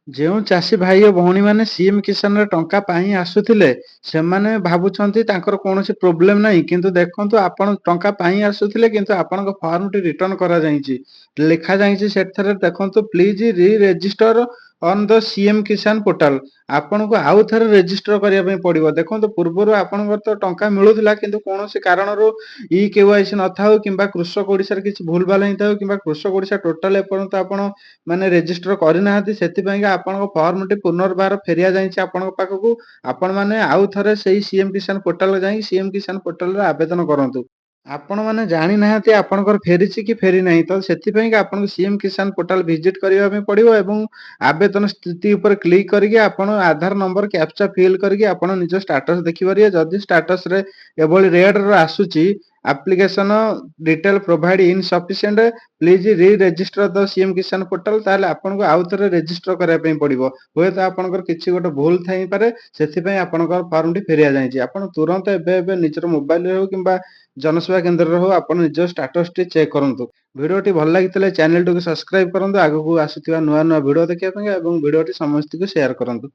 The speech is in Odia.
ଯେଉଁ ଚାଷୀ ଭାଇ ଓ ଭଉଣୀମାନେ ସିଏମ୍ କିଷାନର ଟଙ୍କା ପାଇଁ ଆସୁଥିଲେ, ସେମାନେ ଭାବୁଛନ୍ତି ତାଙ୍କର କୌଣସି ପ୍ରୋବ୍ଲେମ୍ ନାହିଁ। କିନ୍ତୁ ଦେଖନ୍ତୁ ଆପଣ ଟଙ୍କା ପାଇଁ ଆସୁଥିଲେ କିନ୍ତୁ ଆପଣଙ୍କ ଫର୍ମଟି ରିଟର୍ଣ୍ଣ କରାଯାଇଛି। ଲେଖାଯାଇଛି ସେଥିରେ ଦେଖନ୍ତୁ please re-register on the CM Kisan portal. ଆପଣଙ୍କୁ ଆଉ ଥରେ ରେଜିଷ୍ଟର କରିବା ପାଇଁ ପଡ଼ିବ। ଦେଖନ୍ତୁ ପୂର୍ବରୁ ଆପଣଙ୍କର ତ ଟଙ୍କା ମିଳୁଥିଲା କିନ୍ତୁ କୌଣସି କାରଣରୁ ଇ-କେୱାଇସି ନଥାଉ କିମ୍ବା କୃଷକ ଓଡ଼ିଶାରେ କିଛି ଭୁଲଭାଲ ହେଇଥାଉ କିମ୍ବା କୃଷକ ଓଡ଼ିଶା ଟୋଟାଲ ଏପର୍ଯ୍ୟନ୍ତ ଆପଣ ମାନେ ରେଜିଷ୍ଟର କରିନାହାନ୍ତି, ସେଥିପାଇଁକା ଆପଣଙ୍କ ଫର୍ମଟି ପୁନର୍ବାର ଫେରିଆ ଯାଇଛି ଆପଣଙ୍କ ପାଖକୁ। ଆପଣମାନେ ଆଉ ଥରେ ସେଇ ସିଏମ୍ କିଷାନ ପୋର୍ଟାଲରେ ଯାଇ ସିଏମ୍ କିଷାନ ପୋର୍ଟାଲରେ ଆବେଦନ କରନ୍ତୁ। ଆପଣମାନେ ଜାଣିନାହାନ୍ତି ଆପଣଙ୍କର ଫେରିଛି କି ଫେରିନାହିଁ, ତ ସେଥିପାଇଁକା ଆପଣଙ୍କୁ ସିଏମ୍ କିଷାନ ପୋର୍ଟାଲ ଭିଜିଟ୍ କରିବା ପାଇଁ ପଡ଼ିବ ଏବଂ ଆବେଦନ ସ୍ଥିତି ଉପରେ କ୍ଲିକ୍ କରିକି ଆପଣ ଆଧାର ନମ୍ବର କ୍ୟାପ୍ଚା ଫିଲ୍ କରିକି ଆପଣ ନିଜ ଷ୍ଟାଟସ୍ ଦେଖିପାରିବେ। ଯଦି ଷ୍ଟାଟସରେ ଏଭଳି ରେଡ୍‌ର ଆସୁଛି application detail provide insufficient please re-register the CM Kisan portal, ତାହେଲେ ଆପଣଙ୍କୁ ଆଉ ଥରେ ରେଜିଷ୍ଟର କରିବା ପାଇଁ ପଡ଼ିବ। ହୁଏତ ଆପଣଙ୍କର କିଛି ଗୋଟେ ଭୁଲ ଥାଇପାରେ, ସେଥିପାଇଁ ଆପଣଙ୍କର ଫର୍ମଟି ଫେରିଆ ଯାଇଛି। ଆପଣ ତୁରନ୍ତ ଏବେ ଏବେ ନିଜର ମୋବାଇଲରେ ହେଉ କିମ୍ବା ଜନସେବା କେନ୍ଦ୍ରରେ ହଉ ଆପଣ ନିଜ ଷ୍ଟାଟସଟି ଚେକ୍ କରନ୍ତୁ। ଭିଡ଼ିଓଟି ଭଲ ଲାଗିଥିଲେ ଚ୍ୟାନେଲଟିକୁ ସବସ୍କ୍ରାଇବ୍ କରନ୍ତୁ ଆଗକୁ ଆସୁଥିବା ନୂଆ ନୂଆ ଭିଡ଼ିଓ ଦେଖିବା ପାଇଁ ଏବଂ ଭିଡ଼ିଓଟି ସମସ୍ତଙ୍କୁ ସେୟାର କରନ୍ତୁ।